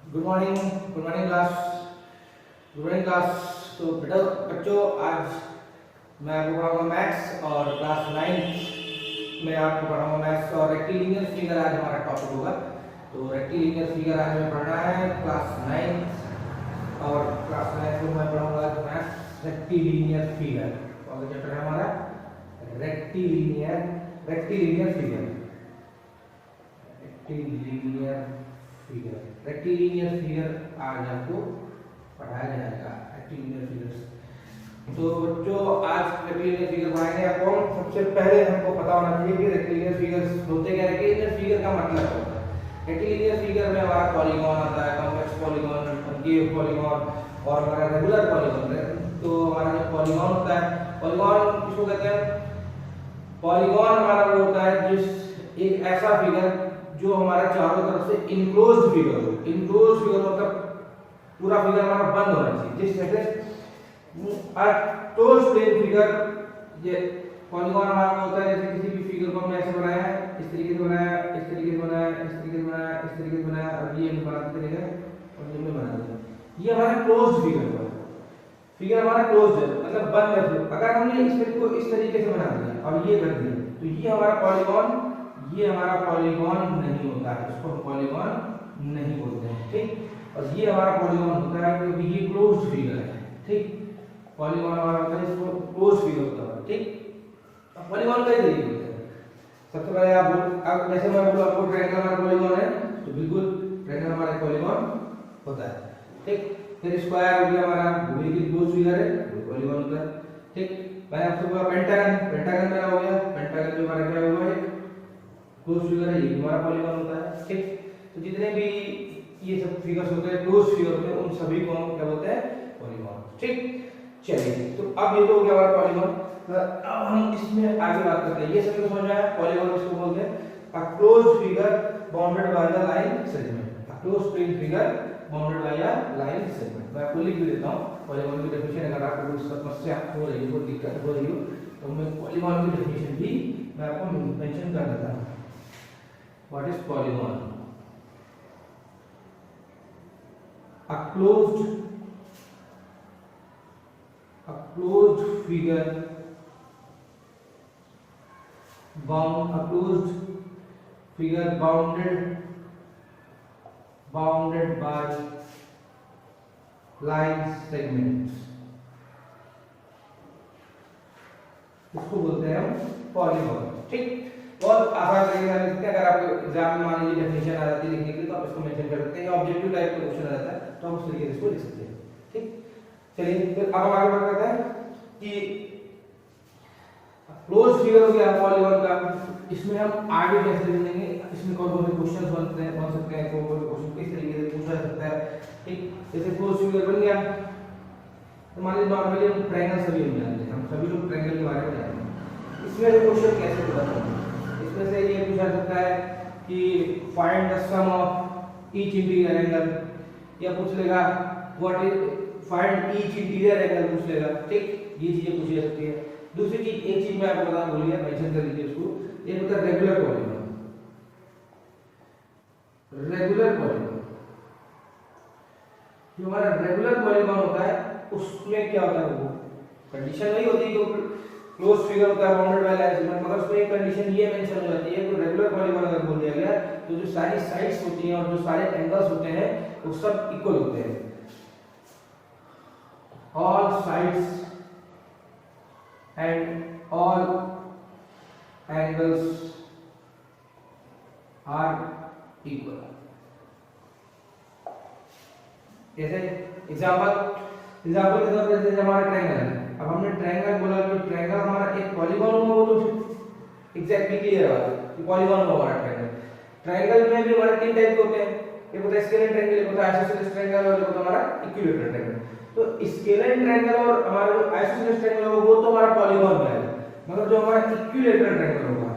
Good morning class. तो बेटा बच्चों, आज मैं आपको पढ़ाऊंगा मैथ्स और क्लास 9 में आपको पढ़ाऊंगा मैथ्स और रेक्टिलिनियर फिगर आज हमारा टॉपिक होगा। तो रेक्टिलिनियर फिगर आज हमें पढ़ना है क्लास 9 और क्लास 9 को मैं पढ़ाऊंगा मैथ्स रेक्टिलिनियर फिगर। कौन सा चैप्टर है हमारा? Rectilinear rectilinear figure rectilinear figure आज आपको पढ़ाया जाएगा। Rectilinear figures. तो बच्चों आज रेक्टिलिनियर फिगर पढ़ाएंगे आपको। सबसे पहले हमको पता होना चाहिए कि रेक्टिलिनियर फिगर्स होते क्या है। रेक्टिलिनियर फिगर का मतलब क्या होता है? रेक्टिलिनियर फिगर में हमारा पॉलीगॉन आता है, कॉन्वेक्स पॉलीगॉन, कंकेव पॉलीगॉन और हमारा रेगुलर पॉलीगॉन। तो हमारा जो पॉलीगॉन होता है, पॉलीगॉन किसको कहते हैं? पॉलीगॉन हमारा वो होता है जिस एक ऐसा फिगर जो हमारा चारों तरफ से इनक्लोज्ड फिगर हो। इनक्लोज्ड फिगर मतलब पूरा फिगर हमारा बंद होना चाहिए। जिस जैसे क्लोज्ड प्लेन फिगर, ये पॉलीगॉन हमारा होता है जैसे किसी भी फिगर को हमने ऐसे बनाया है, इस तरीके से बनाया, इस तरीके से बनाया, इस तरीके से बनाया, इस तरीके से बनाया और ये बनाते तरीके और ये बना दिया। ये हमारा क्लोज्ड फिगर है। फिगर हमारा क्लोज्ड है मतलब बंद है। अगर हमने इस फिगर को इस तरीके से बना दिया और ये कर दिया तो ये हमारा पॉलीगॉन नहीं होता है। इसको हम पॉलीगॉन नहीं बोलते हैं, ठीक। और ये हमारा पॉलीगॉन होता है क्योंकि ये क्लोज्ड फिगर है, ठीक। पॉलीगॉन हमारा होता है, इसको क्लोज्ड फिगर होता है, ठीक। अब पॉलीगॉन कई तरीके होते हैं। सबसे पहले आप जैसे मैं बोलूं आपको ट्रायंगल हमारा पॉलीगॉन है, तो बिल्कुल ट्रायंगल हमारा पॉलीगॉन होता है, ठीक। फिर स्क्वायर हो गया हमारा, वो भी क्लोज्ड फिगर है, वो पॉलीगॉन होता है, ठीक। मैंने आपसे बोला पेंटागन मेरा हो गया। पेंटागन जो हमारा क्या हुआ है, क्लोज फिगर है, ये हमारा पॉलीगॉन होता है, ठीक। तो जितने भी ये सब फिगर्स होते हैं, क्लोज फिगर होते हैं, उन सभी को हम क्या बोलते हैं? पॉलीगॉन, ठीक। चलिए, तो अब ये तो हो गया हमारा पॉलीगॉन। अब हम इसमें आगे बात करते हैं। ये सभी को समझ आया? पॉलीगॉन किसको बोलते हैं? A closed figure bounded by the line segment. A closed plane figure bounded by a line segment. मैं आपको लिख भी देता हूं पॉलीगॉन की डेफिनेशन। अगर आपको कोई समस्या हो रही है, कोई दिक्कत हो रही हो, तो मैं पॉलीगॉन की डेफिनेशन भी मैं आपको मेंशन कर देता हूं। What is polygon? A closed figure bounded by line segments. इसको बोलते हैं हम पॉलीगॉन, ठीक। बहुत आसान तरीके से लिखते हैं। अगर आपको एग्जाम में मान लीजिए डेफिनेशन आ जाती है लिखने के लिए, तो आप इसको मेंशन कर सकते हैं। या ऑब्जेक्टिव टाइप का क्वेश्चन आ जाता है तो हम उस तरीके से इसको लिख सकते हैं, ठीक। चलिए फिर अब हम आगे बात करते हैं कि क्लोज फिगर हो गया पॉलीगॉन का। इसमें हम आगे कैसे लिखेंगे, इसमें कौन कौन से क्वेश्चंस बन सकते हैं, कौन कौन से क्वेश्चन किस तरीके से पूछा जा सकता है, ठीक। जैसे क्लोज फिगर बन गया तो मान लीजिए नॉर्मली हम ट्रायंगल सभी हम जानते हैं, हम सभी लोग ट्रायंगल के बारे में जानते हैं। इसमें से क्वेश्चन कैसे पूछा जाता है? इसमें से ये पूछा सकता है कि find the sum of each interior angle, या पूछ लेगा what is find each interior angle पूछ लेगा, ठीक। ये चीजें पूछी जा सकती है। दूसरी चीज, एक चीज मैं आपको बताना भूल गया, मेंशन कर लीजिए उसको। ये होता है रेगुलर पॉलीगॉन। रेगुलर पॉलीगॉन जो हमारा रेगुलर पॉलीगॉन होता है उसमें क्या होता है? वो कंडीशन वही होती है जो क्लोज फिगर होता है बाउंडेड बाय लाइन सेगमेंट, मगर उसमें एक कंडीशन ये मेंशन हो जाती है कि रेगुलर पॉलीगॉन अगर बोल दिया गया तो जो सारी साइड्स होती हैं और जो सारे एंगल्स होते हैं वो सब इक्वल होते हैं। All sides and all angles are equal. जैसे एग्जांपल के तौर पर जैसे हमारा ट्रायंगल है। अब हमने ट्रायंगल बोला कि ट्रायंगल हमारा एक पॉलीगॉन हुआ, वो तो एग्जैक्टली क्लियर है कि पॉलीगॉन हुआ हमारा ट्रायंगल। ट्रायंगल में भी हमारे तीन टाइप के होते हैं, एक होता है स्केलर ट्रायंगल, एक होता है आइसोसेलेस ट्रायंगल और एक होता है हमारा इक्विलैटरल ट्रायंगल। तो स्केलर ट्रायंगल और हमारा जो आइसोसेलेस ट्रायंगल होगा वो तो हमारा पॉलीगॉन में आएगा, मगर जो हमारा इक्विलैटरल ट्रायंगल होगा,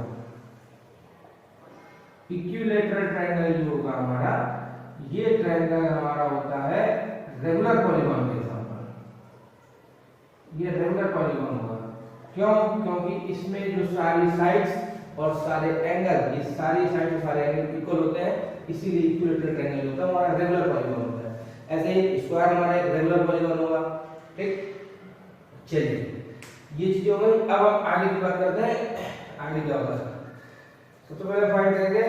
इक्विलैटरल ट्रायंगल जो होगा हमारा, ये ट्रायंगल हमारा होता है रेगुलर पॉलीगॉन के एग्जांपल। ये रेगुलर पॉलीगॉन होगा। क्यों? क्योंकि इसमें जो सारी साइड्स और सारे एंगल, ये सारी साइड के सारे एंगल इक्वल होते हैं, इसीलिए इक्विलेटरल ट्रायंगल होता है, हमारा रेगुलर पॉलीगॉन होता है। ऐसे ही स्क्वायर हमारा एक रेगुलर पॉलीगॉन होगा। ठीक, चलिए ये चीज हो गई। अब हम आगे की बात करते हैं, आगे क्या होगा। सबसे पहले फाइंड करेंगे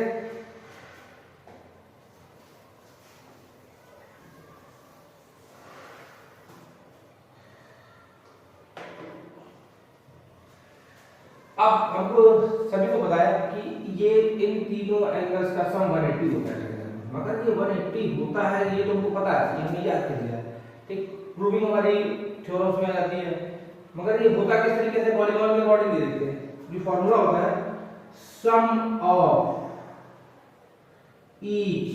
अब हमको सभी को बताया कि ये इन तीनों एंगल्स का सम 180 होता है, मगर ये 180 होता है ये तो हमको पता है, ये हमने याद कर लिया है। ठीक, प्रूविंग हमारी थ्योरम्स में आ जाती है, मगर ये होता किस तरीके से, पॉलीगॉन के अकॉर्डिंग दे देते हैं। जो फार्मूला होता है sum of each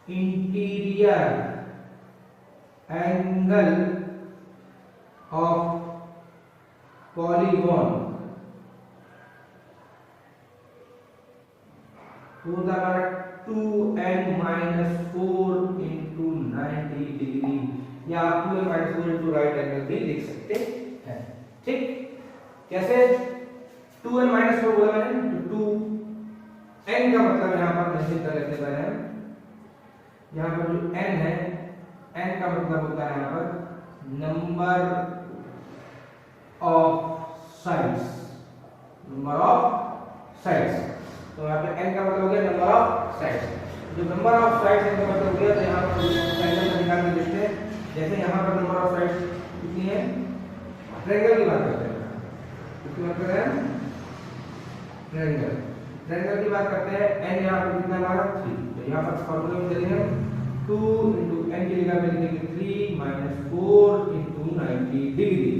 interior angle of polygon होता है 2n-4 into 90 डिग्री, या आप 2n-4 into राइट एंगल भी लिख सकते हैं। ठीक, कैसे 2n-4 बोला मैंने, तो 2n का मतलब यहाँ पर निश्चित कर लेते हैं हम, यहाँ पर जो n है, n का मतलब होता है यहाँ पर number of sides, number of sides. तो यहाँ पे n का मतलब हो गया नंबर ऑफ साइड्स। जो नंबर ऑफ साइड्स का मतलब हो गया, तो यहाँ पर ट्रायंगल का निकाल के देखते हैं। जैसे यहाँ पर नंबर ऑफ साइड्स कितनी है, ट्रायंगल की बात करते हैं, किसकी बात कर रहे हैं, ट्रायंगल, ट्रायंगल की बात करते हैं। n यहाँ पर कितना हमारा 3, तो यहाँ पर फॉर्मूला में देंगे 2 into n की जगह पे लिखेंगे 3 - 4 into 90 डिग्री।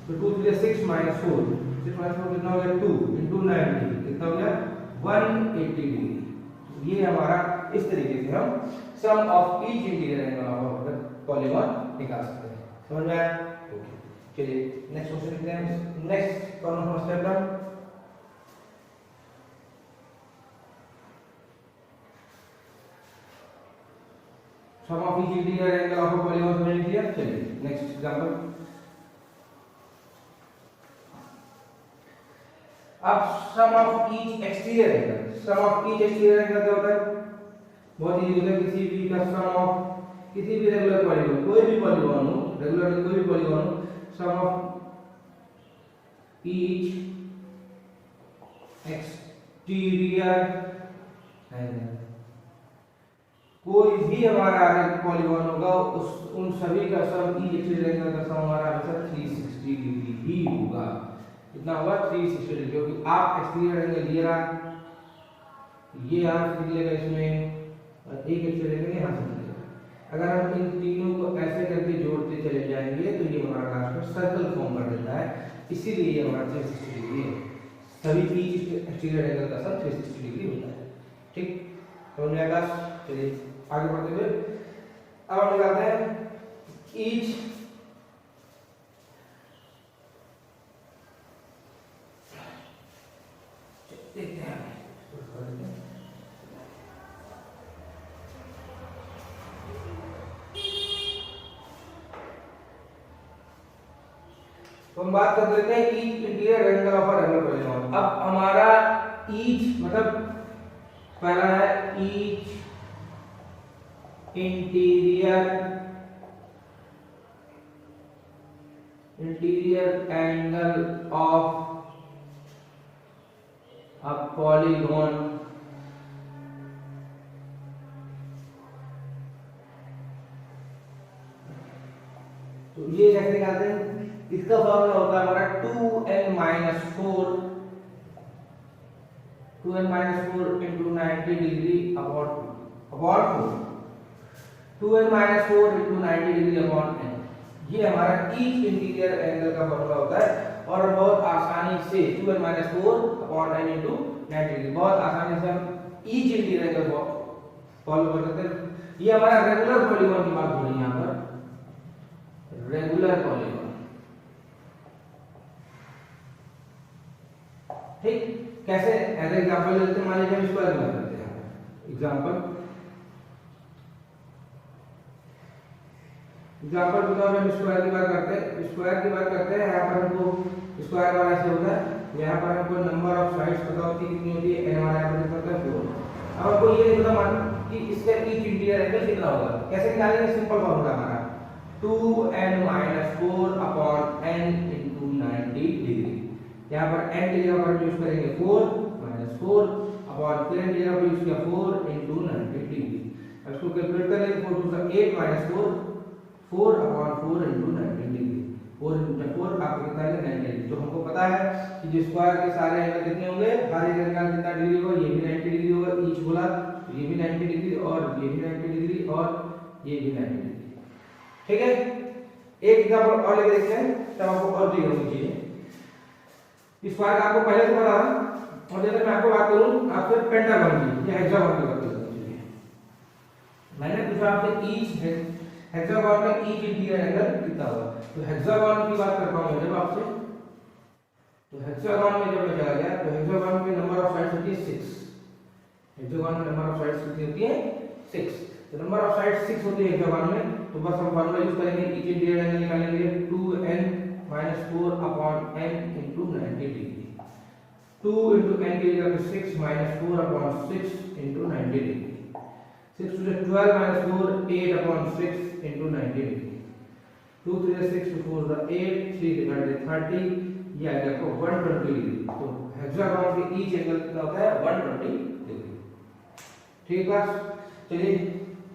तो 2 3 6 - 4, 6 - 4 कितना हो गया, 2 into 90 कितना हो गया 180 डिग्री। ये हमारा इस तरीके से हम sum of each interior angle of polygon निकाल सकते हैं। समझ में आया? ओके, चलिए नेक्स्ट क्वेश्चन लिखते हैं। नेक्स्ट कौन सा स्टेप है, sum of each interior angle of polygon समझ लिया। चलिए नेक्स्ट एग्जांपल। अब sum of each exterior angle, sum of each exterior angle क्या होता है, बहुत इजी होता है। किसी भी का सम ऑफ किसी भी रेगुलर पॉलीगॉन, कोई भी पॉलीगॉन हो, रेगुलर कोई भी पॉलीगॉन हो, सम ऑफ ईच एक्सटीरियर एंगल, कोई भी हमारा पॉलीगॉन होगा उस उन सभी का सम ईच एक्सटीरियर एंगल का सम हमारा हमेशा 360 डिग्री ही होगा। कितना होगा, 360 डिग्री, क्योंकि आप एक्सटीरियर एंगल ये रहा, ये आप निकलेगा इसमें, और एक एक्सटीरियर एंगल यहाँ से निकलेगा। अगर हम इन तीनों को ऐसे करके जोड़ते चले जाएंगे तो ये हमारा लास्ट में सर्कल फॉर्म कर देता है, इसीलिए ये हमारा 360 डिग्री है। सभी ईच एक्सटीरियर एंगल का सम 360 डिग्री होता है। ठीक, समझ में आएगा? चलिए आगे बढ़ते हुए अब हम निकालते हैं ईच देखते हैं। तो हम बात कर लेते हैं each interior angle of a regular polygon. अब हमारा ईच मतलब पहला है each interior angle of a polygon तो ये कैसे निकालते हैं, इसका फॉर्मूला होता है हमारा 2n-4 into 90 degree upon 4, 2n-4 into 90 degree upon n, ये हमारा ईच इंटीरियर एंगल का फॉर्मूला होता है। और बहुत आसानी से 2n-4 upon n into 90 degree, बहुत आसानी से हम ईच इंटीरियर एंगल को फॉलो कर सकते हैं। ये हमारा रेगुलर पॉलीगॉन की बात हो रही है, यहाँ पर रेगुलर पॉलीगॉन। ठीक, कैसे एज एग्जांपल लेते हैं, मान लीजिए हम स्क्वायर की बात करते हैं। एग्जांपल बताओ, हम स्क्वायर की बात करते हैं। स्क्वायर की बात करते हैं, यहाँ पर हमको स्क्वायर वाला ऐसे होता है, यहाँ पर हमको नंबर ऑफ साइड्स पता होती है कितनी होती है, n हमारा यहाँ पर कितना होता है 4। अब आपको ये नहीं पता मान कि इसका ईच इंटीरियर एंगल कितना होगा, कैसे निकालेंगे, सिंपल फॉर्मूला हमारा 2n - 4 upon n into 90 degree. यहाँ पर n की जगह पर यूज करेंगे 4 - 4 अपॉन फिर n की जगह पर यूज किया 4 into 90 डिग्री। अब इसको कैलकुलेट कर लेंगे, 4 2 8 - 4 4 अपॉन 4 into 90 डिग्री। 4 into 4 आपको कितना है 90 डिग्री। तो हमको पता है कि जो स्क्वायर के सारे एंगल कितने होंगे, हर एक एंगल कितना डिग्री होगा, ये भी 90 डिग्री होगा ईच बोला, तो ये भी 90 डिग्री और ये भी 90 डिग्री और ये भी 90 डिग्री। ठीक है, एक एग्जांपल और लेके देखते हैं तब आपको और क्लियर होगी चीजें। स्क्वायर का आपको पहले से पता था, और जैसे मैं आपको बात करूं आपसे पेंटागन की या हेक्सागन की बात करूं, मैंने पूछा आपसे ईच हेक्सागन में ईच इंटीरियर एंगल कितना होगा, तो हेक्सागन की बात करता हूं जब आपसे, तो हेक्सागन में जब मैं चला गया तो हेक्सागन में नंबर ऑफ साइड्स होती है 6। हेक्सागन में नंबर ऑफ साइड्स कितनी होती है 6। तो नंबर ऑफ साइड्स 6 होती है हेक्सागन में, तो बस हम फार्मूला यूज करेंगे, ईच इंटीरियर एंगल निकालेंगे 2n - 4 upon n into 90 degree. 2 into n की जगह पे 6 - 4 upon 6 into 90 degree. 6 to the 12 - 4 8 upon 6 into 90 degree. 2 3 the 6 to 4 the 8 3 divided by 30, ये आ गया आपको 120 डिग्री। तो हेक्सागन के ईच एंगल कितना होता है 120 डिग्री। ठीक है, चलिए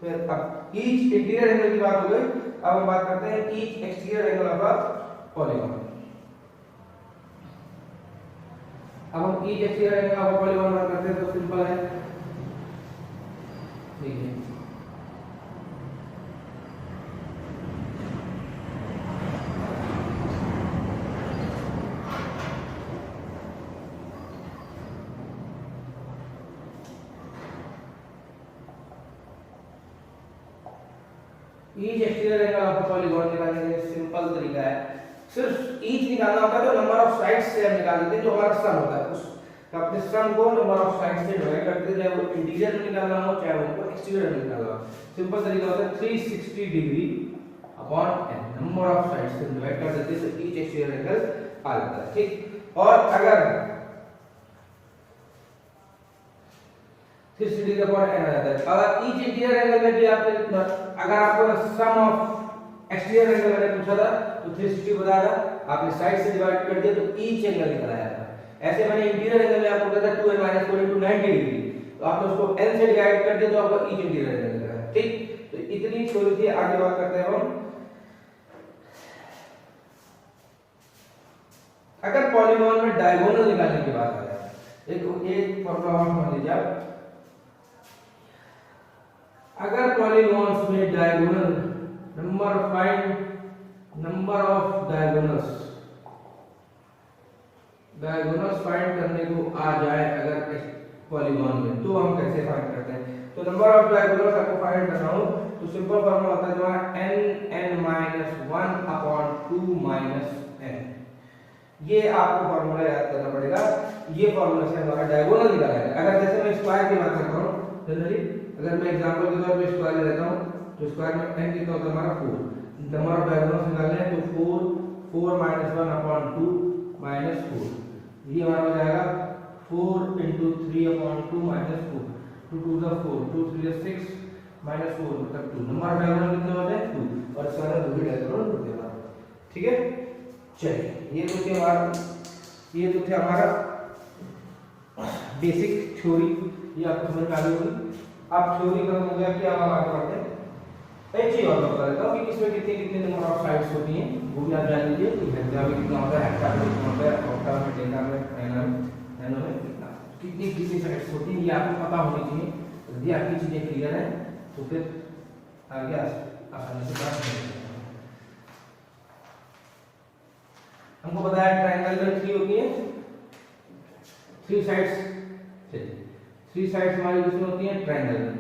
फिर अब ईच इंटीरियर एंगल की बात हो गई, अब हम बात करते हैं each exterior angle of a polygon. अब हम each exterior angle of a polygon बात करते हैं तो सिंपल है, देखिए each exterior angle of a polygon निकालने का सिंपल तरीका है, सिर्फ ईच निकालना होता है तो नंबर ऑफ साइड्स से हम निकाल देते हैं, जो हमारा सम होता है उस अपने सम को नंबर ऑफ साइड्स से डिवाइड करते हैं, चाहे वो इंटीरियर में निकालना हो चाहे उनको एक्सटीरियर में निकालना हो। सिंपल तरीका होता है 360 degree upon n, number of sides से डिवाइड कर देते हैं तो ईच एक्सटीरियर एंगल आ जाता है। ठीक, और अगर 360 डिग्री अपॉन n आ जाता है, अगर ईच इंटीरियर एंगल में भी आपने अगर आपको सम ऑफ एक्सटीरियर एंगल मैंने पूछा था तो 360 बताया था, आपने साइड से डिवाइड कर दिया तो ईच एंगल निकल आया था। ऐसे मैंने इंटीरियर एंगल में आपको कहता 2n - 4 into 90 डिग्री, तो आपने उसको n से डिवाइड कर दिया तो आपका ईच इंटीरियर एंगल निकल आया। ठीक, तो इतनी थ्योरी थी, आगे बात करते हैं हम। अगर पॉलीगॉन में डायगोनल निकालने की बात आ जाए, एक फॉर्मूला और मान लीजिए आप, अगर पॉलीगॉन्स में diagonal number of diagonals find करने को आ जाए अगर पॉलीगॉन में, तो हम कैसे फाइंड करते हैं, तो नंबर ऑफ डायगोनल्स आपको फाइंड करना हो तो सिंपल फार्मूला होता है तुम्हारा n - 1 अपॉन 2 - n। ये आपको फार्मूला याद करना पड़ेगा, ये फार्मूला से हमारा डायगोनल निकाला है। अगर जैसे मैं स्क्वायर की बात करता हूं जनरली, अगर मैं एग्जांपल के तौर पे स्क्वायर लेता हूं तो स्क्वायर में n कितना होता है हमारा 4, नंबर ऑफ डायगोनल्स निकालने हैं तो 4 - 1 अपॉन 2 - 4, ये हमारा हो जाएगा 4 into 3 upon 2 minus 4, 2 2 the 4, 2 3 the 6 minus 4 मतलब 2, नंबर ऑफ डायगोनल कितने होते हैं 2, और इसका मतलब 2 ही डायगोनल होते हैं। ठीक है, चलिए ये तो थे हमारा बेसिक थ्योरी, ये आपको समझ में आ गई होगी। अब थ्योरी खत्म हो गया कि अब हम आगे बढ़ते हैं। एक चीज और बता देता हूँ कि इसमें कितने कितने नंबर ऑफ साइड्स होती हैं, वो भी आप जान लीजिए कि हेक्सा में कितना होता है, हेक्सा में कितना होता है, ऑक्टा में, डेका में, नैनो में कितना, कितनी कितनी साइड्स होती हैं, ये आपको पता होनी चाहिए। यदि आपकी चीजें क्लियर है तो फिर आगे आसानी से बात कर सकते हैं। हमको पता है ट्रायंगल में 3 होती है, 3 साइड्स, चलिए 3 साइड्स हमारी किसमें होती है ट्रायंगल में,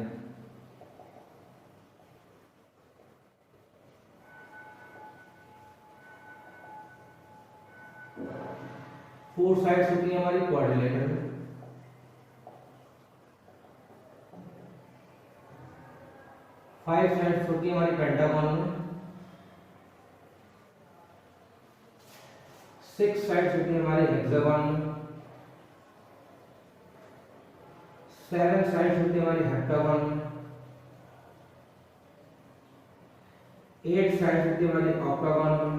4 साइड्स होती है हमारी क्वाड्रिलेटरल में, 5 साइड्स होती है हमारी पेंटागन में, 6 साइड्स होती है हमारे हेक्सागोन में, 7 साइड्स होती है हमारी हेप्टागोन में, 8 साइड्स होती है हमारी ऑक्टागोन में,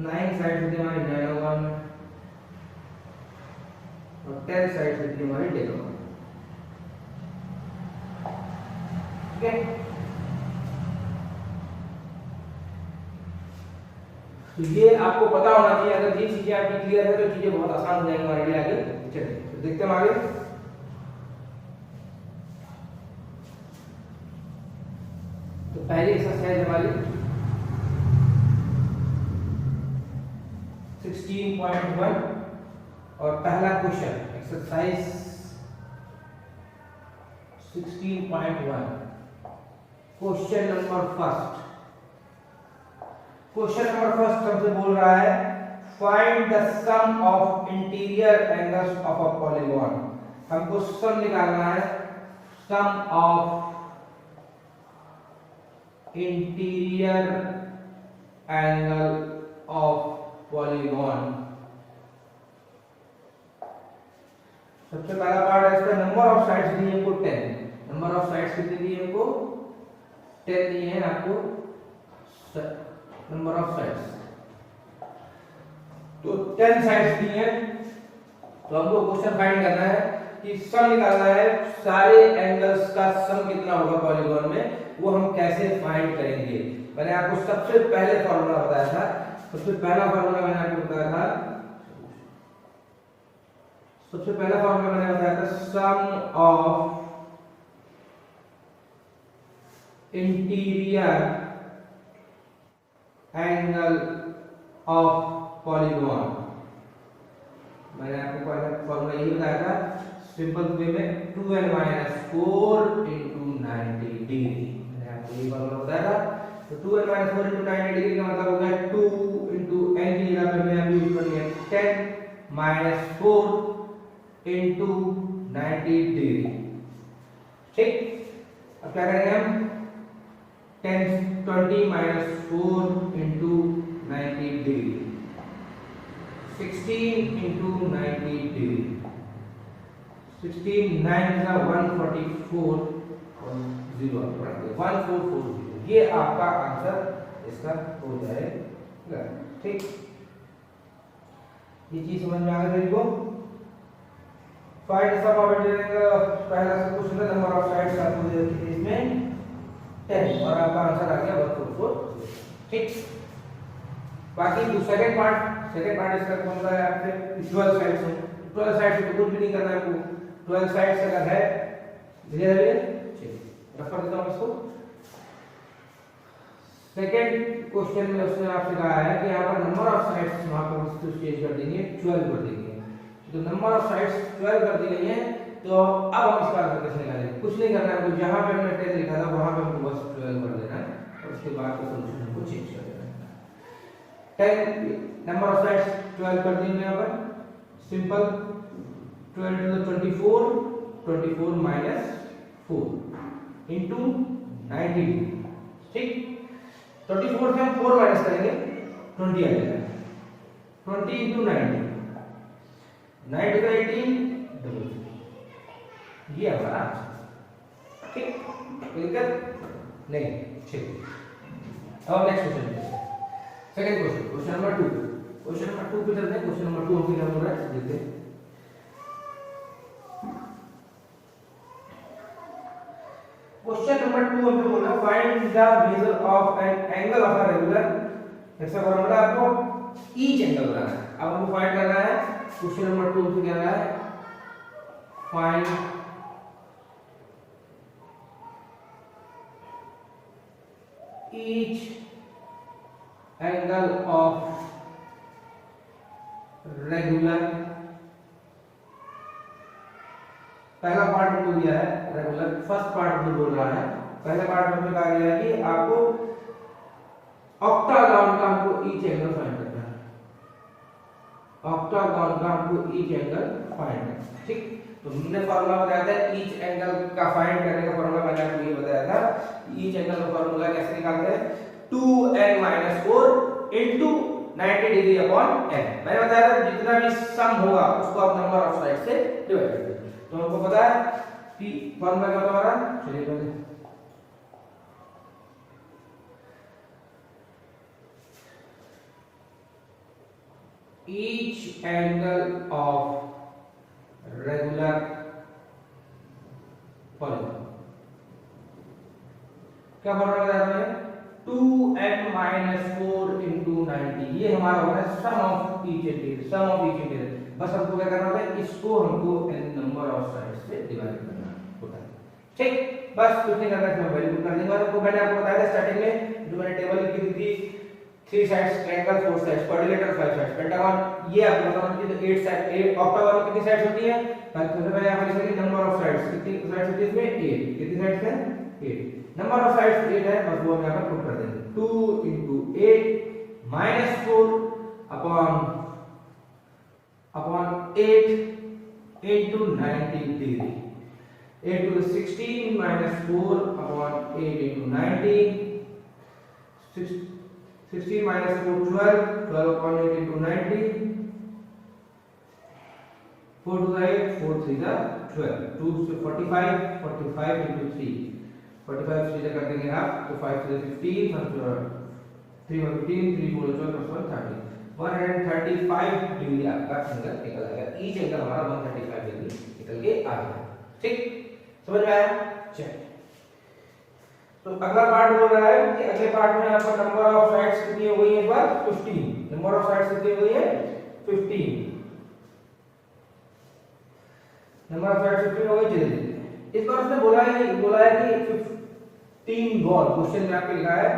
9 साइड्स होती है हमारी नाइनोगोन में, और 10 साइड्स होती है हमारी डेकागोन में। ठीक है, तो ये आपको पता होना चाहिए। अगर ये चीजें आपकी क्लियर है तो चीजें बहुत आसान हो जाएंगी हमारे लिए आगे चलिए। तो देखते हैं आगे। तो पहली एक्सरसाइज हमारी 16.1 और पहला question exercise 16.1 question number first. Question number first हमसे बोल रहा है find the sum of interior angles of a polygon. हमको सम निकालना है, sum of interior angle of polygon. सबसे पहला पार्ट है इसका नंबर ऑफ साइड्स दिए हमको 10। नंबर ऑफ साइड्स कितने दिए हमको 10 दिए हैं आपको नंबर ऑफ साइड्स। तो 10 साइड्स दी हैं, तो हमको क्वेश्चन फाइंड करना है कि सम निकालना है, सारे एंगल्स का सम कितना होगा पॉलीगॉन में, वो हम कैसे फाइंड करेंगे। मैंने आपको सबसे पहले फार्मूला बताया था, सबसे पहला फार्मूला मैंने आपको बताया था, सबसे पहला फार्मूला मैंने बताया था sum of interior angle of polygon. मैंने आपको पहले फॉर्मूला यही बताया था सिंपल वे में 2n - 4 * 90 डिग्री। मैंने आपको ये फॉर्मूला बताया था। तो 2n - 4 * 90 डिग्री का मतलब हो गया 2 * n की जगह पे मैं अभी यूज कर लिया 10 - 4 * 90 डिग्री। ठीक, अब क्या करेंगे हम 10 20 - 4 * 90 डिग्री 16 * 90 डिग्री 16 9 का 144 और 0 1440। ये आपका आंसर इसका हो जाएगा। ठीक, ये चीज समझ में आ गई को। फाइंड सम ऑफ इंटीरियर, पहला सा क्वेश्चन है नंबर ऑफ साइड्स आपको दे रखी है इसमें 10 और आपका आंसर आ गया 144। ठीक, बाकी जो सेकंड पार्ट इसका कौन सा है आपसे 12 साइड्स है। 12 साइड्स तो कुछ भी नहीं करना है आपको, 12 साइड्स अगर है क्लियर है। ठीक, रेफर देता हूं इसको। सेकंड क्वेश्चन में उसने आपसे कहा है कि यहां पर नंबर ऑफ साइड्स वहां पर उसको चेंज कर देंगे 12 कर देंगे। तो नंबर ऑफ साइड्स 12 कर दी गई है, तो अब हम इसका आंसर कैसे निकालेंगे। कुछ नहीं करना है आपको, जहां पे हमने 10 लिखा था वहां पे हमको बस 12 कर देना है और उसके बाद का सॉल्यूशन हमको चेंज कर देना है। 10 नंबर ऑफ साइड्स 12 कर देंगे यहां पर सिंपल 12 * 24 24 - 4 * 90। ठीक, 24 से हम 4 माइनस करेंगे 20 आ जाएगा 20 * 90 9 * 18 ये हमारा आंसर। ठीक, क्लियर नहीं। ठीक, अब next question second question number 2। Question number 2 पे चलते हैं। क्वेश्चन नंबर 2 हमसे क्या बोल रहा है देखते हैं। क्वेश्चन नंबर 2 हमसे बोल रहा है find the measure of an angle of a regular. ऐसा फॉर्मूला आपको ईच एंगल बनाना है। अब हमको फाइंड करना है। क्वेश्चन नंबर 2 हमसे क्या रहा है find each angle of regular। पहला पार्ट हमको दिया है रेगुलर, फर्स्ट पार्ट में बोल रहा है। पहले पार्ट में कहा गया है कि आपको ऑक्टागॉन का हमको ईच एंगल फाइंड करना है। ऑक्टागॉन का हमको ईच एंगल फाइंड करना है। ठीक, तो हमने फार्मूला बताया था ईच एंगल का फाइंड करने का फार्मूला मैंने आपको ये बताया था। ईच एंगल का फार्मूला कैसे निकालते हैं 2n - 4 * 90 डिग्री अपॉन n। मैंने बताया था जितना भी सम होगा उसको आप नंबर ऑफ साइड से डिवाइड कर दो। तो हमको पता है कि फॉर्मूला क्या होता है हमारा, चलिए पहले each angle of regular polygon क्या फॉर्मूला बताया हमने, 2n minus 4 into 90। ये हमारा होगा sum of each integral, sum of each integral. बस हमको क्या करना होता है, इसको हमको n नंबर ऑफ साइड से डिवाइड करना होता है। ठीक, बस कुछ नहीं करना है, वैल्यू कर देंगे। और मैंने आपको बताया था स्टार्टिंग में जो मैंने टेबल लिखी थी 3 sides triangle, 4 sides quadrilateral, 5 sides pentagon. ये आपको बताना चाहिए तो 8 साइड, 8 ऑक्टागन में कितनी साइड्स होती है, सबसे पहले यहां पर लिखेंगे नंबर ऑफ साइड्स, कितनी साइड्स होती है इसमें 8। कितनी साइड्स हैं 8, नंबर ऑफ साइड्स 8 है, बस वो हम यहां पर पुट कर देंगे। 2 into 8 minus 4 upon 8 into 90 degree। 8 to the 16 minus 4 upon 8 into 90, 16 minus 4 12, 12 upon 8 into 90, 4 to the 8, 4 3 the 12, 2 से 45, 45 into 3, 45 सीधे कर देंगे आप तो 5 से 15, 3 1 15, 3 4 12 plus 1 30, 135 डिग्री आपका एंगल निकल आएगा। ईच एंगल हमारा 135 डिग्री निकल के आ गया। ठीक, समझ में आया? चलिए, तो अगला पार्ट बोल रहा है कि अगले पार्ट में आपका नंबर ऑफ साइड्स कितनी हो गई है, पर 15। नंबर ऑफ साइड्स कितनी हो गई है 15, नंबर ऑफ साइड्स 15 हो गई। चलिए इस बार उसने बोला है कि 15 गॉन, क्वेश्चन में आपके लिखा है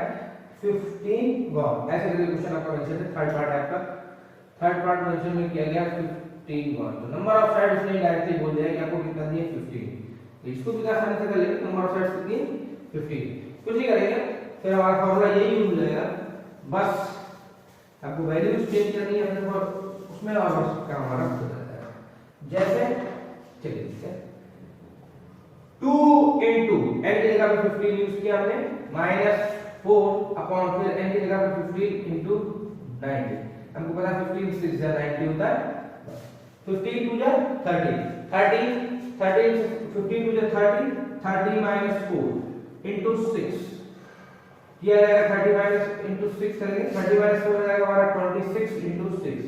15 गॉन, ऐसे करके क्वेश्चन आपका मेंशन है। थर्ड पार्ट है आपका, थर्ड पार्ट मेंशन में किया गया 15 गॉन। तो नंबर ऑफ साइड्स उसने डायरेक्टली बोल दिया कि आपको कितना दिया 15। इसको भी आसानी से कर लेंगे, नंबर ऑफ साइड्स कितनी 15, कुछ नहीं करेंगे, फिर हमारा फार्मूला यही यूज रहेगा। बस आपको वैल्यूज चेंज करनी है अपने उसमें, और बस काम हमारा हो जाता है। जैसे चलिए ठीक है, 2 into n की जगह पे 15 यूज किया हमने, -4 अपॉन फिर n की जगह पे 15 into 90। हमको पता है 15 6 या 90 होता है, 15 2 जा 30, 13 15 2 जा 30, 30 minus 4 into 6 किया जाएगा, 30 minus into 6 करेंगे, 30 minus 4 हो जाएगा हमारा 26 into 6,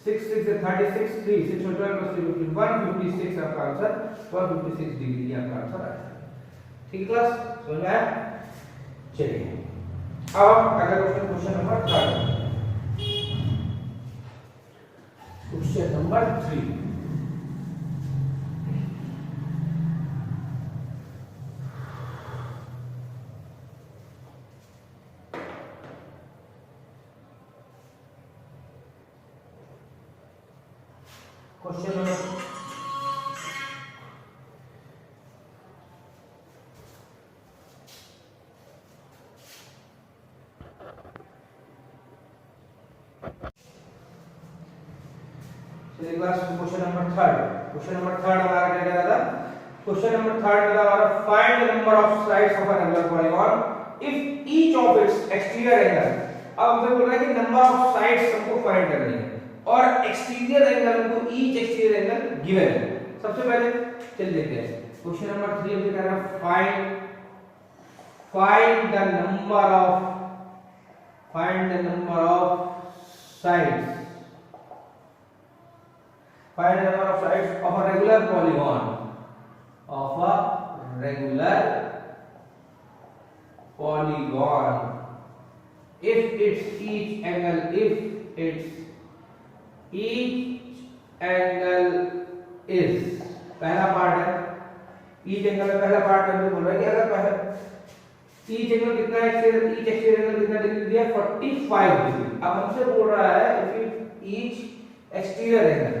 6 6 से 36, 3 6 और 12 plus 3 156 आपका आंसर, 156 डिग्री आपका आंसर आएगा। ठीक क्लास, समझ में आया? चलिए अब अगला question number 3, question number 3। Question number question number 3। Question number 3 हमारा क्या कह रहा था, क्वेश्चन नंबर 3 में हमारा find the number of sides of an regular polygon if each of its exterior angle. अब हमसे बोल रहा है कि नंबर ऑफ साइड्स हमको फाइंड करनी है और एक्सटीरियर एंगल हमको ईच एक्सटीरियर एंगल गिवन है। सबसे पहले चल देखते हैं क्वेश्चन नंबर 3 में कह रहा है find the number of sides, find the number of sides of a regular polygon, if its each angle is, पहला पार्ट है each angle में, पहला पार्ट हमने बोल रहा है कि अगर each angle कितना है, each exterior angle कितना डिग्री दिया 45 डिग्री। अब हमसे बोल रहा है if each exterior angle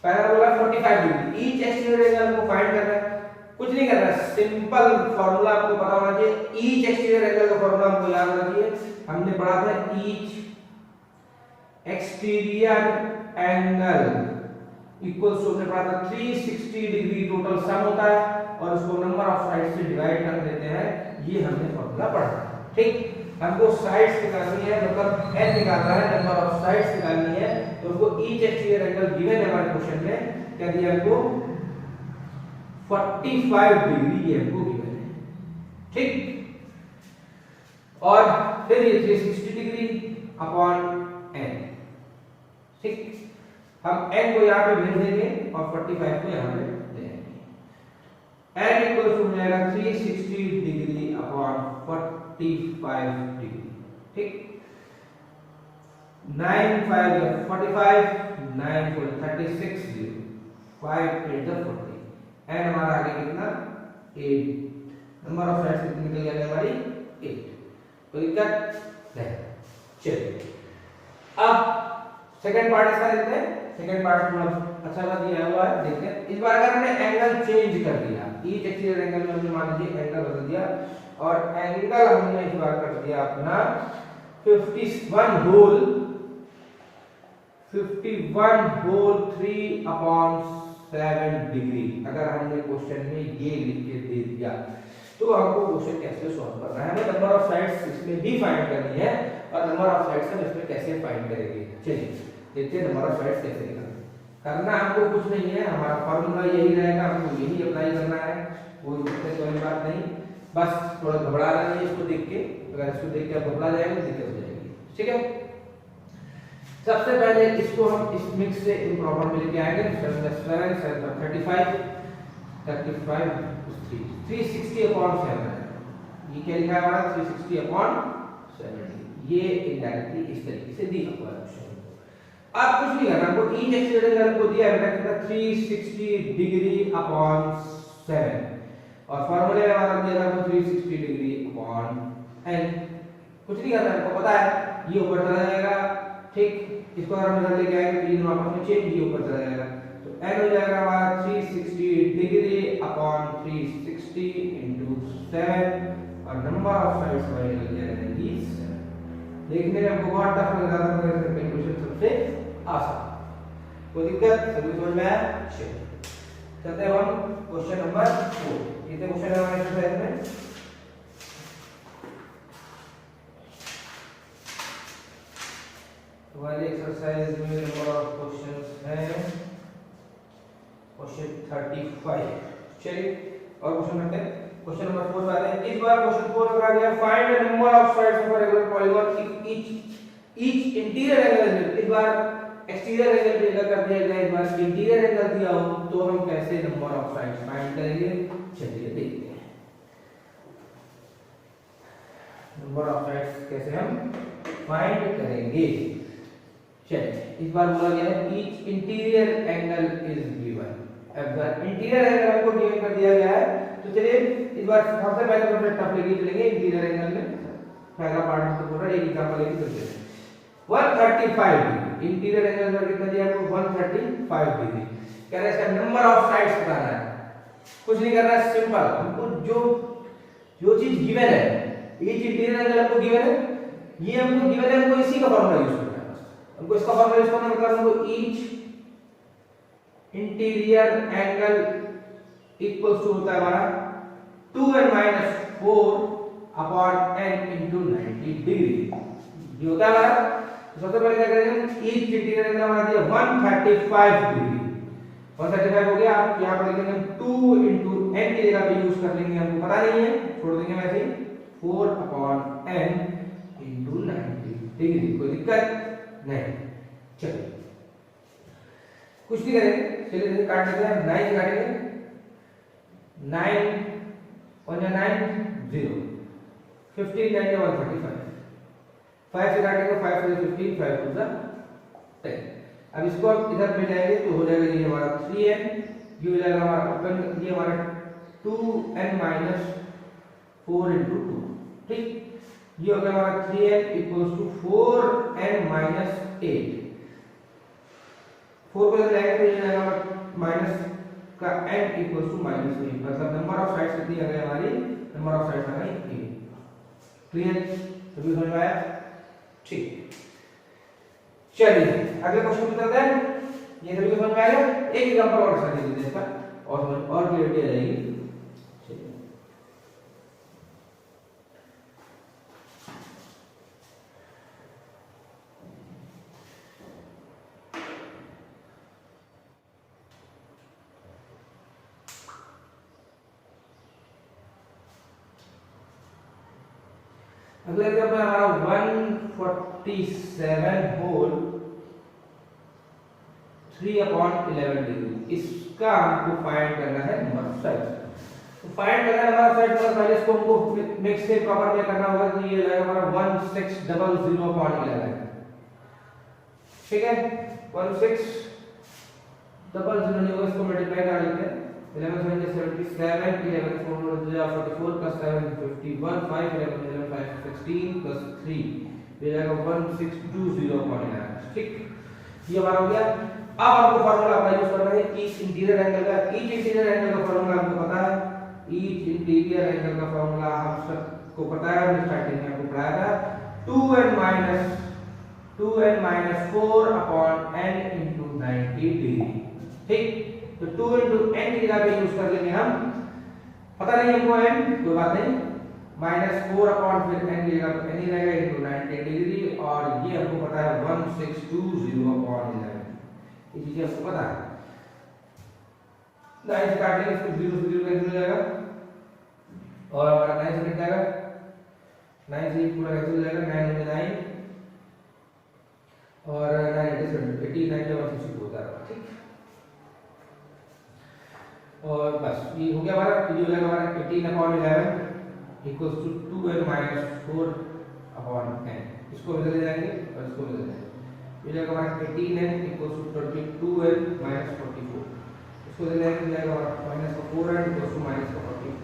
पहला बोला 45 डिग्री, ईच एक्सटीरियर एंगल को फाइंड करना है, कुछ नहीं करना, सिंपल फार्मूला आपको पता होना चाहिए। ईच एक्सटीरियर एंगल का फार्मूला आपको याद होना चाहिए, हमने पढ़ा था each exterior angle equals to हमने पढ़ा था 360 डिग्री टोटल सम होता है और उसको नंबर ऑफ साइड से डिवाइड कर देते हैं, ये हमने फॉर्मूला पढ़ा था। ठीक, हमको साइड्स निकालनी है, मतलब n निकालना है, नंबर ऑफ साइड्स निकालनी है, तो हमको ईच एक्सटीरियर एंगल गिवन है हमारे क्वेश्चन में, क्या दिया हमको 45 डिग्री ये हमको गिवन है। ठीक, और फिर ये 360 डिग्री अपॉन n। ठीक, हम n को यहाँ पे भेज देंगे और 45 को यहाँ पे दे देंगे। n इक्वल टू हो जाएगा 360 डिग्री अपॉन 45 डिग्री। ठीक, 9 5 45, 9 4 36, 5 8 40, n हमारा आ गया कितना 8, नंबर ऑफ साइड्स कितनी निकल गई हमारी 8। कोई दिक्कत नहीं। चलिए अब सेकंड पार्ट इसका देखते हैं। सेकंड पार्ट थोड़ा अच्छा सा दिया हुआ है, देखते हैं। इस बार अगर हमने एंगल चेंज कर दिया, ईच एक्सटीरियर एंगल में हमने मान लीजिए एंगल बदल दिया और एंगल हमने इस बार कर दिया अपना 51 होल 3/7 डिग्री। अगर हमने क्वेश्चन में ये लिख के दे दिया तो हमको क्वेश्चन कैसे सॉल्व करना है, हमें नंबर ऑफ साइड्स इसमें भी फाइंड करनी है और नंबर ऑफ साइड्स हम इसमें कैसे फाइंड करेंगे। चलिए देखते हैं नंबर ऑफ साइड्स कैसे निकालते हैं। करना हमको कुछ नहीं है, हमारा फॉर्मूला यही रहेगा, हमको यही अप्लाई करना है, कोई दिक्कत वाली बात नहीं। बस थोड़ा घबराना नहीं है इसको देख के, अगर इसको देख के आप घबरा जाएंगे दिक्कत हो जाएगी। ठीक है, सबसे पहले इसको हम इस मिक्स से इम्प्रॉपर में लेके आएंगे। 7 7 7 35 35 360 अपॉन 7, ये क्या लिखा है हमारा 360 अपॉन 70। ये इनडायरेक्टली इस तरीके से दिया हुआ है ऑप्शन को। अब कुछ नहीं करना, हमको ईच एक्सटीरियर एंगल को दिया है बेटा 360 डिग्री अपॉन 7 और फार्मूले में हमारा दिया था 360 डिग्री अपॉन n। कुछ नहीं करना, हमको पता है ये ऊपर चला जाएगा। ठीक, इसको अगर हम इधर लेके आएंगे तो ये दोनों आपस में चेंज, ये ऊपर चला जाएगा तो n हो जाएगा हमारा 360 डिग्री अपॉन 360 इनटू 7 और नंबर ऑफ साइड्स हमारे निकल जाएगा 7। देखने में हमको बहुत टफ लग रहा था मगर इसका कैलकुलेशन सबसे आसान। कोई दिक्कत, सभी समझ में आया? चलते हैं हम क्वेश्चन नंबर 4। ये क्वेश्चन है हमारे एक्सरसाइज में। हमारी एक्सरसाइज में नंबर ऑफ क्वेश्चंस हैं क्वेश्चन 35। चलिए और क्वेश्चन करते हैं। क्वेश्चन नंबर 4 आते हैं। इस बार क्वेश्चन 4 में आ गया find the number of sides of a regular polygon each interior angle. इस बार एक्सटीरियर एंगल भी अगर कर दिया जाए, इस बार इंटीरियर एंगल दिया हो तो हम कैसे नंबर ऑफ साइड्स फाइंड करेंगे। चलिए देखते हैं नंबर ऑफ साइड्स कैसे हम फाइंड करेंगे। चलिए इस बार बोला गया है each interior angle is given. अगर इंटीरियर एंगल हमको गिवन कर दिया गया है तो चलिए इस बार सबसे पहले तो हम टफ लेके चलेंगे इंटीरियर एंगल में। पहला पार्ट तो पूरा एक एग्जांपल लेके चलते हैं। 135 डिग्री इंटीरियर एंगल का कितना दिया है हमको 135 डिग्री। कह रहा है इसका नंबर ऑफ साइड्स बताना है। कुछ नहीं करना है, सिंपल। हमको जो चीज गिवन है, ईच इंटीरियर एंगल हमको गिवन है, ये हमको गिवन है, हमको इसी का फार्मूला यूज करना है। हमको इसका फार्मूला यूज करना मतलब हमको each interior angle equals to होता है हमारा 2n - 4 upon n into 90 degree. ये होता है हमारा। तो सबसे पहले क्या करेंगे, ईच इंटीरियर एंगल हमारा दिया 135 डिग्री। 135 हो गया। आप यहां पर लिखेंगे 2 into n की जगह पे यूज कर लेंगे, हमको पता नहीं है, छोड़ देंगे वैसे ही। 4 अपॉन n into 90 डिग्री। कोई दिक्कत नहीं। चलिए कुछ नहीं करेंगे, चलिए इसे काट लेते हैं। 9 से काटेंगे, 9 1 या 9 0, 15 9 या 135। 5 से काटेंगे, 5 से 15, 5 to 10। अब इसको आप इधर ले जाएंगे तो हो जाएगा ये हमारा 3n, ये हो जाएगा हमारा ओपन, ये हमारा 2n - 4 into 2। ठीक, ये हो गया हमारा 3n इक्वल्स टू 4n - 8। 4 को ले जाएंगे तो ये जाएगा माइनस का n इक्वल्स टू -8। मतलब नंबर ऑफ साइड्स कितनी आ गई हमारी, नंबर ऑफ साइड्स आ गई 8। क्लियर, सभी समझ में आया? ठीक, चलिए अगले क्वेश्चन पे चलते हैं। ये सभी को समझ में आएगा। एक एग्जांपल और अच्छा दे देते हैं इसका और क्लियरिटी आ जाएगी। अगला एग्जांपल हमारा 147 होल 3/11 डिग्री। इसका हमको फाइंड करना है नंबर ऑफ साइड्स। तो फाइंड करना है नंबर ऑफ साइड्स पर पहले इसको हमको मिक्स से प्रॉपर में करना होगा। तो ये जाएगा हमारा 1600/11। ठीक है, 1600 नहीं होगा, इसको मल्टीप्लाई कर लेते हैं। 11 7 77, 11 4 44 plus 7 51, 5 11 11 5 16 plus 3 ये जाएगा 1620/11। ठीक, ये हमारा हो गया। अब आपको फार्मूला अप्लाई यूज करना है ईच इंटीरियर एंगल का। ईच इंटीरियर एंगल का फार्मूला हमको पता है। ईच इंटीरियर एंगल का फार्मूला हम सबको पता है, हमने स्टार्टिंग में आपको पढ़ाया था। 2n minus 4 upon n into 90 degree. ठीक, तो 2 into n की जगह पे यूज कर लेंगे हम, पता नहीं हमको n, कोई बात नहीं, -4 अपॉन फिर n की जगह पे n ही रहेगा into 90 डिग्री, और ये हमको पता है 1620/11। ये चीजें आपको पता है। 9 से काटेंगे इसको 0 से 0 कैंसिल हो जाएगा और हमारा 9 से कट जाएगा, 9 से पूरा कैंसिल हो जाएगा, 9 में 9 और 9 89 जब 162 होता है। ठीक, और बस ये हो गया हमारा। ये हो जाएगा हमारा 18/11 equals to 2n minus 4/n। इसको बदल जाएंगे और इसको बदल जाएंगे। ये जाएगा हमारा 18n equals to 22n minus 44। इसको बदल जाएंगे, हो जाएगा हमारा -4n equals to -44।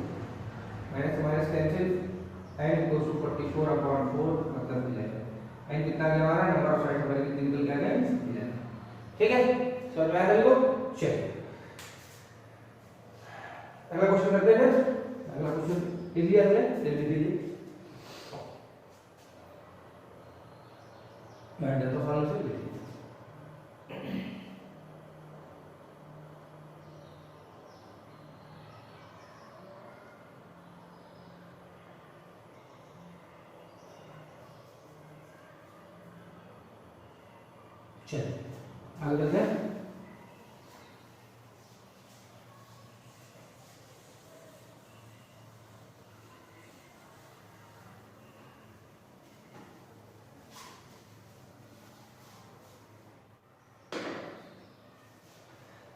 Minus minus cancel, n equals to 44/4 मतलब मिल जाएगा। n कितना आ गया हमारा, नंबर ऑफ साइड हमारे कितने निकल के आ गए। ठीक है, समझ में आया सबको? चलिए अगला क्वेश्चन करते हैं। अगला क्वेश्चन इजी है, जल्दी दीजिए। मैं डेटा फॉर्म से लिखिए। चलिए आगे चलते हैं।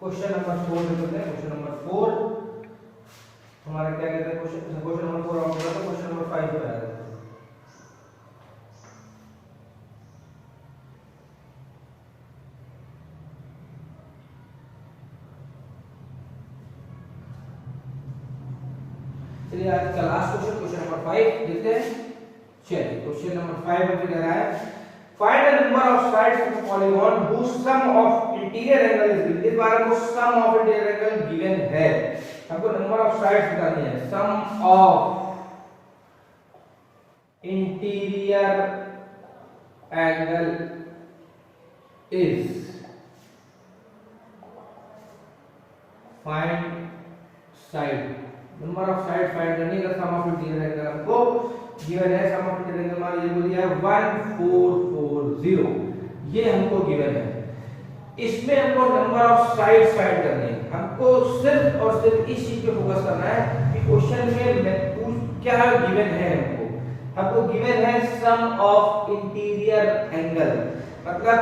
क्वेश्चन नंबर 4 देखते हैं। क्वेश्चन नंबर 4 हमारा क्या कहते हैं, क्वेश्चन नंबर 4 होगा तो क्वेश्चन नंबर 5 पे आएगा। चलिए आज का लास्ट क्वेश्चन, क्वेश्चन नंबर 5 देखते हैं। चलिए क्वेश्चन नंबर 5 में कह रहा है find the number of sides of a polygon whose sum of interior angle is given। इस बार हमको sum of interior angle given है, हमको नंबर ऑफ साइड्स बतानी है। sum of interior angle is, find side, number of side find करने का सम of interior angle हमको given है। सम ऑफ इंटीरियर एंगल हमारा ये बोल दिया है 1440, ये हमको गिवन है। इसमें हमको नंबर ऑफ साइड्स फाइंड करनी है। हमको सिर्फ और सिर्फ इस चीज पे फोकस करना है कि क्वेश्चन में क्या गिवन है। हमको गिवन है सम ऑफ इंटीरियर एंगल, मतलब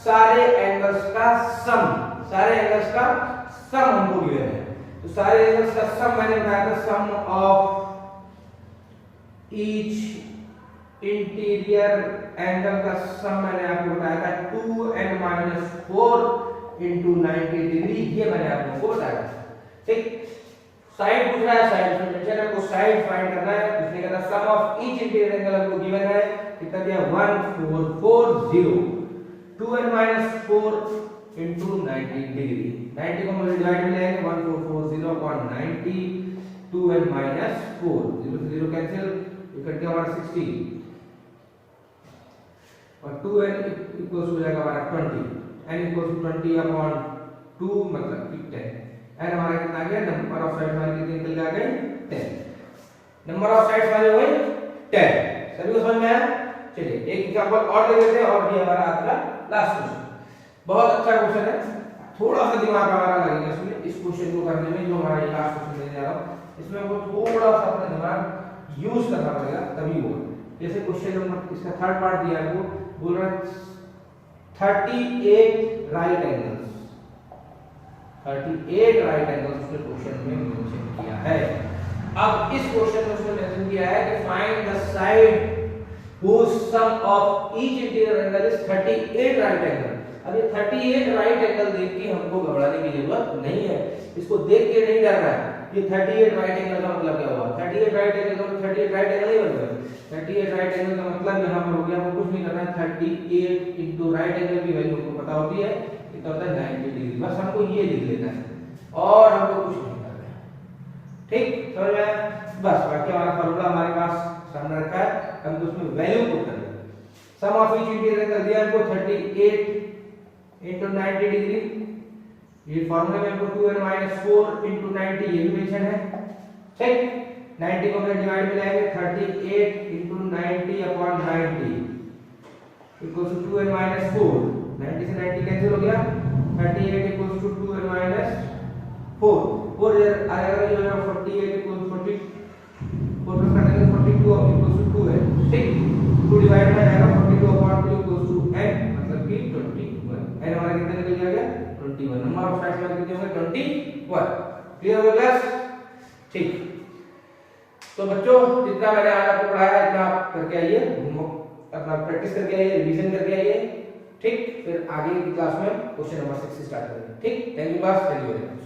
सारे एंगल्स का सम, सारे एंगल्स का सम हमको गिवन है। तो सारे एंगल्स का सम मैंने बताया था, sum of each interior angle का सम मैंने आपको बताया था 2n minus 4 into 90 डिग्री, ये मैंने आपको बताया था। ठीक, साइड पूछ रहा है, साइड मेंशन है, आपको साइड फाइंड करना है। उसने कहा सम ऑफ ईच इंटीरियर एंगल हमको गिवन है, कितना दिया 1440, 2n minus 4 into 90 डिग्री। 90 को हम डिवाइड में लेंगे 1440/90, 2n minus 4, 0 से 0 कैंसिल, इकट्ठे गया हमारा 60 और 2n इक्वल्स हो जाएगा हमारा 20। n इक्वल टू 20/2 मतलब कि 10। n हमारा कितना आ गया, नंबर ऑफ साइड्स हमारी कितनी निकल के आ गई 10। नंबर ऑफ साइड्स हमारे हो गए 10। सभी को समझ में आया? चलिए एक एग्जांपल और ले लेते हैं और ये हमारा आज का लास्ट क्वेश्चन। बहुत अच्छा क्वेश्चन है, थोड़ा सा दिमाग हमारा लगेगा इसमें, इस क्वेश्चन को करने में जो हमारा ये लास्ट क्वेश्चन देने जा रहा हूं इसमें हमको थोड़ा सा अपना दिमाग यूज करना पड़ेगा तभी होगा। जैसे क्वेश्चन नंबर इसका थर्ड पार्ट दिया है, वो बोल रहा है 38 राइट एंगल्स, 38 राइट एंगल्स उसने क्वेश्चन में मेंशन किया है। अब इस क्वेश्चन में उसने मेंशन किया है कि find the side whose sum of each interior angle is 38 right angle। अब ये 38 राइट एंगल देख के हमको घबराने की जरूरत नहीं है, इसको देख के नहीं डरना है। ये 38 राइट एंगल का मतलब क्या हुआ, 38 राइट एंगल का मतलब 38 राइट एंगल ही बन गया। 38 राइट एंगल का मतलब यहाँ पर हो गया, हमको कुछ नहीं करना है, 38 इनटू राइट एंगल की वैल्यू हमको पता होती है, कितना होता है 90 डिग्री। बस हमको ये लिख लेना है और हमको कुछ नहीं करना है, ठीक समझ में आया? बस बाकी हमारा फार्मूला हमारे पास सामने रखा है, हमको उसमें वैल्यू पुट करनी है। सम ऑफ ईच इंटीरियर कर दिया हमको 38 इनटू 90 डिग्री, ये फार्मूले में हमको 2n - 4 इनटू 90 ये भी मेंशन है, ठीक। 90 को हम डिवाइड में लाएंगे, 38 इनटू 90/90 इक्वल्स टू 2n - 4। 90 से 90 कैंसिल हो गया, 38 इक्वल्स टू 2n - 4 4 इधर आ जाएगा, ये हो जाएगा 48 इक्वल्स 40 4 प्लस करेंगे 42 इक्वल्स टू 2 है, ठीक। 2 डिवाइड में आएगा 42/2 इक्वल्स टू n मतलब कि 21। n हमारा कितना निकल जाएगा 21। नंबर ऑफ साइड्स हमारे कितने होंगे 21। क्लियर हो गया क्लास? ठीक। तो बच्चों जितना मैंने आज आपको पढ़ाया इतना आप करके आइए, अपना प्रैक्टिस करके आइए, रिवीजन करके आइए, ठीक। फिर आगे की क्लास में क्वेश्चन नंबर 6 से स्टार्ट करेंगे, ठीक। Thank you class, thank you very much.